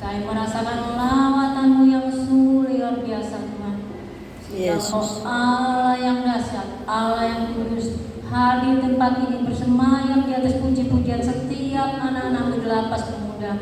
Kami merasakan lawatan-Mu yang sungguh luar biasa Tuhan. Yesus. Allah yang dahsyat, Allah yang kudus, hadir tempat ini bersemayam di atas puji-pujian setiap anak-anak di lapas pemuda.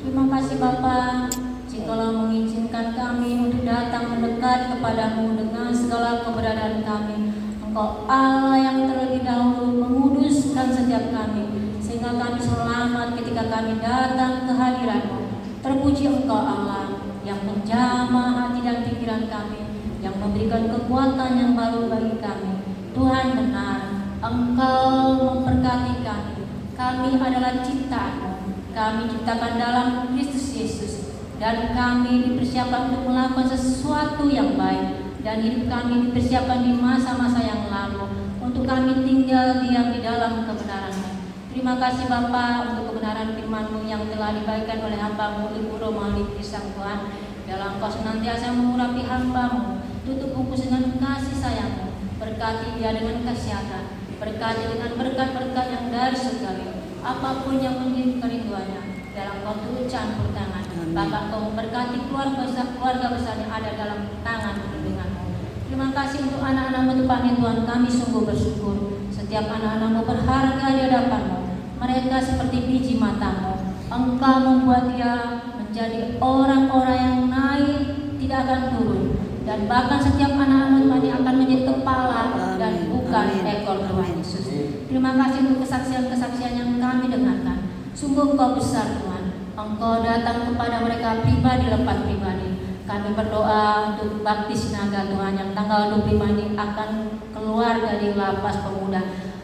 Terima kasih Bapa, Jikalau mengizinkan kami untuk datang mendekat kepadamu dengan segala keberadaan kami. Engkau Allah yang terlebih dahulu menguduskan setiap kami, sehingga kami selamat ketika kami datang ke hadirat-Mu. Terpuji Engkau Allah yang menjamah hati dan pikiran kami, yang memberikan kekuatan yang baru bagi kami. Tuhan benar, Engkau memberkati kami. Kami adalah ciptaan-Mu. Kami diciptakan dalam Kristus Yesus, dan kami dipersiapkan untuk melakukan sesuatu yang baik, dan hidup kami dipersiapkan di masa-masa yang lalu untuk kami tinggal diam di dalam kebenaran-Mu. Terima kasih Bapa untuk kebenaran firman-Mu yang telah dibagikan oleh hamba-Mu Ibu Romawi Sang Tuhan. Dalam Engkau senantiasa mengurapi hamba-Mu, tutup bungkus dengan kasih sayang-Mu, berkati dia dengan kesehatan, berkati dengan berkat-berkat yang dari surgawi, apapun yang menjadi kerinduannya, dalam waktu campur tangan. Bapa, Engkau memberkati keluarga besar yang ada dalam tangan perlindungan-Mu. Terima kasih untuk anak-anak-Mu Tuhan ya Tuhan, kami sungguh bersyukur. Setiap anak-anak-Mu berharga di hadapan-Mu. Mereka seperti biji mata-Mu. Engkau membuat dia menjadi orang-orang yang naik, tidak akan turun. Dan bahkan setiap anak-anak Tuhan yang akan menjadi kepala dan bukan ekor Tuhan Yesus. Terima kasih untuk kesaksian-kesaksian yang kami dengarkan. Sungguh Engkau besar Tuhan. Engkau datang kepada mereka pribadi lepas pribadi. Kami berdoa untuk bakti Sinaga Tuhan yang tanggal 25 ini akan keluar dari lapas pemuda.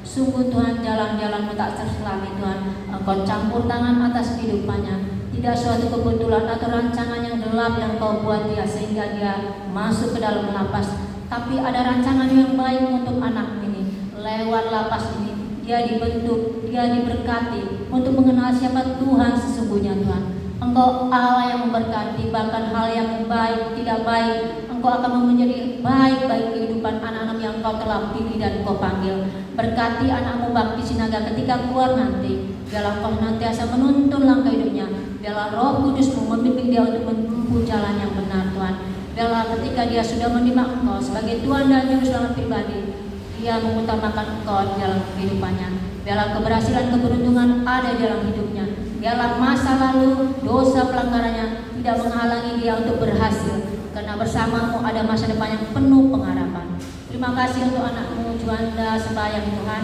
Sungguh Tuhan, jalan-jalan-Mu tak terselami Tuhan. Engkau campur tangan atas kehidupannya. Tidak suatu kebetulan atau rancangan yang gelap yang Kau buat dia sehingga dia masuk ke dalam lapas. Tapi ada rancangan yang baik untuk anak ini. Lewat lapas ini dia dibentuk, dia diberkati untuk mengenal siapa Tuhan sesungguhnya Tuhan. Engkau Allah yang memberkati, bahkan hal yang baik, tidak baik, Engkau akan menjadi baik bagi kehidupan anak-anak yang Engkau telah pilih dan Engkau panggil. Berkati anak-Mu Bakti Sinaga ketika keluar nanti, biarlah Engkau senantiasa menuntun langkah hidupnya, biarlah Roh Kudus-Mu membimbing dia untuk menempuh jalan yang benar Tuhan. Biarlah ketika dia sudah menerima Engkau sebagai Tuhan dan Juru Selamat pribadi, dia mengutamakan Engkau di dalam kehidupannya. Biarlah keberhasilan, keberuntungan ada di dalam hidupnya. Biarlah masa lalu, dosa pelanggarannya tidak menghalangi dia untuk berhasil. Karena bersama-Mu ada masa depan yang penuh pengharapan. Terima kasih untuk anak-Mu Juanda sembahyang Tuhan.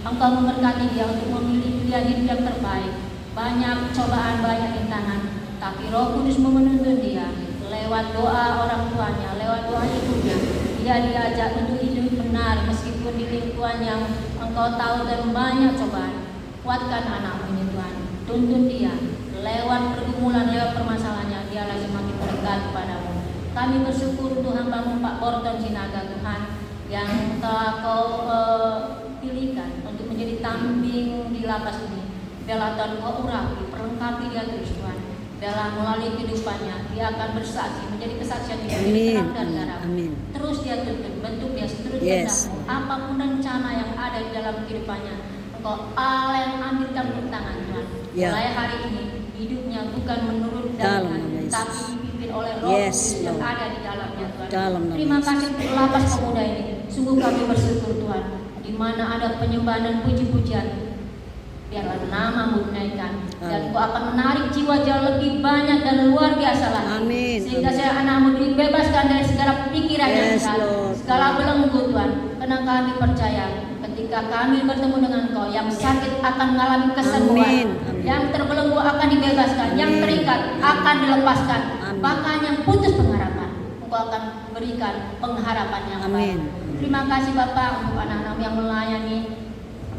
Engkau memberkati dia untuk memilih pilihan hidup yang terbaik. Banyak cobaan, banyak rintangan, tapi Roh Kudus menuntun dia lewat doa orang tuanya, lewat doa ibunya. Dia diajak untuk hidup benar meskipun di lingkungan yang Engkau tahu dan banyak cobaan. Kuatkan anak-Mu ini Tuhan. Tuntun dia lewat pergumulan, lewat permasalahannya, dia lagi makin dekat kepadamu. Kami bersyukur untuk hamba-Mu Pak Borton Sinaga Tuhan yang telah Kau pilihkan untuk menjadi tambing di lapas ini. Biarlah Tuhan Kau urapi, perlengkapi dia terus Tuhan. Biarlah melalui kehidupannya dia akan bersaksi, menjadi kesaksian di terang dan garam. Terus dia tuntun, bentuk dia seterusnya. Yes. Apapun rencana yang ada di dalam kehidupannya, Engkau Allah yang ambil campur tangan Tuhan. Mulai hari ini hidupnya bukan menurut dalam, tapi dipimpin oleh Roh Kudus yang ada di dalamnya Tuhan. Terima kasih untuk lapas pemuda ini. Sungguh kami bersyukur Tuhan, di mana ada penyembahan dan puji-pujian, biarlah nama-Mu dinaikkan, dan Kau akan menarik jiwa jauh lebih banyak dan luar biasa lagi. Amin. Sehingga anak-Mu dibebaskan dari segala pikiran yang jahat, segala belenggu Tuhan. Karena kami percaya ketika kami bertemu dengan Kau, yang sakit akan mengalami kesembuhan, yang terbelenggu akan dibebaskan, yang terikat akan dilepaskan, bahkan yang putus pengharapan Engkau akan berikan pengharapan yang baik. Terima kasih Bapak untuk anak-anak yang melayani,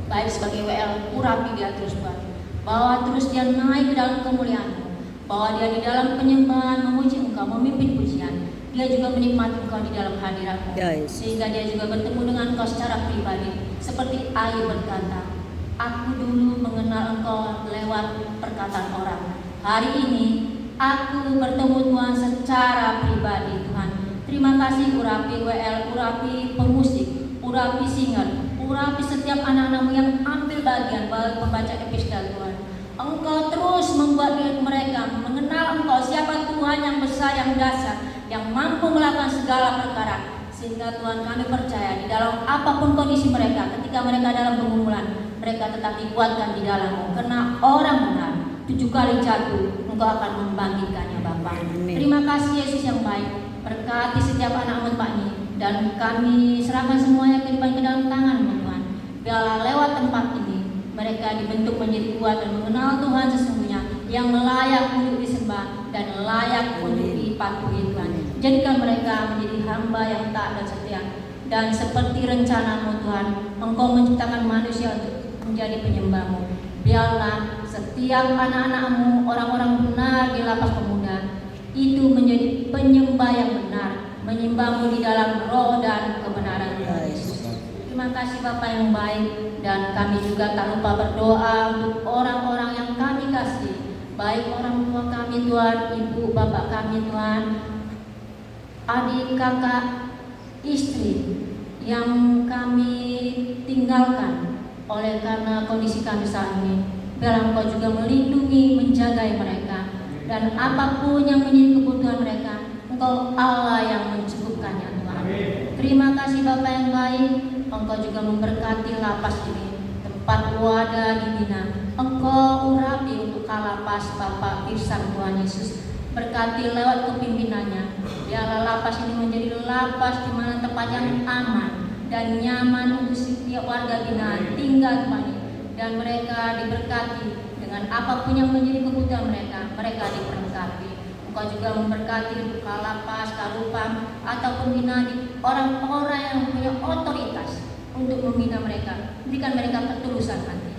baik sebagai WL, urapi dia terus Tuhan, bahwa terus dia naik ke dalam kemuliaan-Mu, bahwa dia di dalam penyembahan memuji Engkau, memimpin pujian, dia juga menikmati Engkau di dalam hadirat-Mu, sehingga dia juga bertemu dengan Engkau secara pribadi. Seperti Ayub berkata, aku dulu mengenal Engkau lewat perkataan orang, hari ini aku bertemu Tuhan secara pribadi Tuhan. Terima kasih urapi WL, urapi pemusik, urapi singer, urapi setiap anak-anak-Mu yang ambil bagian membaca epistel Tuhan. Engkau terus membuat mereka mengenal Engkau, siapa Tuhan yang besar, yang dasar, yang mampu melakukan segala perkara. Sehingga Tuhan, kami percaya di dalam apapun kondisi mereka, ketika mereka dalam pergumulan, mereka tetap dikuatkan di dalam-Mu. Karena orang benar 7 kali jatuh, Engkau akan membangkitkannya Bapa. Terima kasih Yesus yang baik. Berkati setiap anak-Mu Pak ini, dan kami serahkan semuanya ke dalam tangan-Mu Tuhan. Biarlah lewat tempat ini mereka dibentuk menjadi kuat dan mengenal Tuhan sesungguhnya, yang layak untuk disembah dan layak untuk dipatuhi Tuhan. Jadikan mereka menjadi hamba yang taat dan setia. Dan seperti rencana-Mu Tuhan, Engkau menciptakan manusia untuk menjadi penyembah-Mu. Biarlah setiap anak-anak-Mu, orang-orang benar di lapas pemuda, itu menjadi penyembah yang benar, menyembah-Mu di dalam roh dan kebenaran Tuhan Yesus. Terima kasih Bapa yang baik, dan kami juga tak lupa berdoa untuk orang-orang yang kami kasih, baik orang tua kami Tuhan, ibu bapak kami Tuhan, adik kakak, istri yang kami tinggalkan oleh karena kondisi kami saat ini. Biarlah Engkau juga melindungi, menjaga mereka, dan apapun yang menjadi kebutuhan mereka, Engkau Allah yang mencukupkannya Tuhan. Terima kasih Bapa yang baik. Engkau juga memberkati lapas ini, tempat wadah dibina. Engkau urapi untuk kalapas Bapak Irsan Tuhan Yesus. Berkati lewat kepimpinannya. Biarlah lapas ini menjadi lapas di mana tempat yang aman dan nyaman untuk setiap warga binaan tinggal Tuhan. Dan mereka diberkati dengan apapun yang menjadi kebutuhan mereka, mereka diberkati. Engkau juga memberkati kalapas, karupam, ataupun binaan orang-orang yang punya otoritas untuk membina mereka. Berikan mereka ketulusan hati,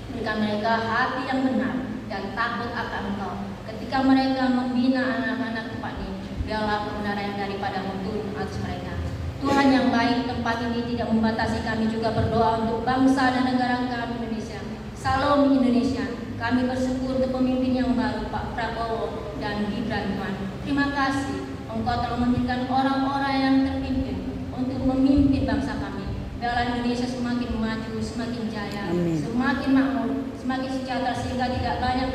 berikan mereka hati yang benar dan takut akan Engkau. Ketika mereka membina anak-anak tempat ini, biarlah kebenaran yang daripada-Mu turun atas mereka. Tuhan yang baik, tempat ini tidak membatasi. Kami juga berdoa untuk bangsa dan negara kami Indonesia. Salam Indonesia. Kami bersyukur untuk pemimpin yang baru, Pak Prabowo dan Gibran Tuhan. Terima kasih Engkau telah memberikan orang-orang yang terpimpin untuk memimpin bangsa kami. Biarlah Indonesia semakin maju, semakin jaya, semakin makmur, semakin sejahtera, sehingga tidak banyak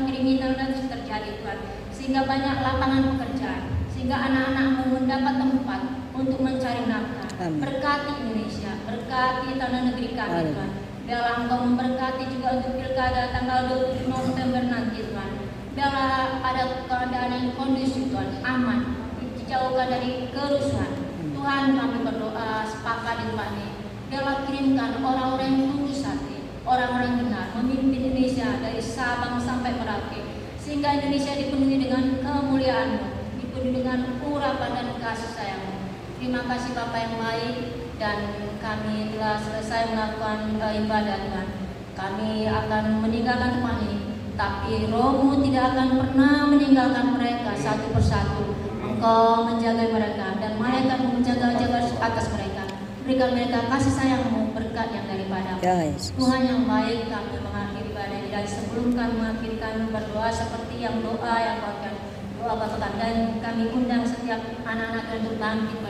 kriminalitas terjadi Tuhan. Sehingga banyak lapangan pekerjaan, sehingga anak-anak-Mu mendapat tempat untuk mencari nafkah. Berkati Indonesia, berkati tanah negeri kami Tuhan. Biarlah Engkau memberkati juga untuk pilkada tanggal 20 November nanti Tuhan. Biarlah ada keadaan yang kondusif Tuhan, aman, dijauhkan dari kerusuhan. Tuhan, kami berdoa sepakat di tempat ini. Biarlah kirimkan orang-orang yang tulus hati, orang-orang benar, memimpin Indonesia dari Sabang sampai Merauke, sehingga Indonesia dipenuhi dengan kemuliaan-Mu, dipenuhi dengan urapan dan kasih sayang-Mu. Terima kasih Bapa yang baik, dan kami telah selesai melakukan ibadah Tuhan. Kami akan meninggalkan tempat ini, tapi Roh-Mu tidak akan pernah meninggalkan mereka satu persatu. Engkau menjaga mereka, dan malaikat menjaga-jaga atas mereka. Berikan mereka kasih sayang-Mu, berkat yang daripada-Mu. Tuhan yang baik, kami mengakhiri ibadah ini, dan sebelum kami mengakhiri, kami berdoa seperti yang doa yang Kau akan doa Bapak, dan kami undang setiap anak-anak untuk bangkit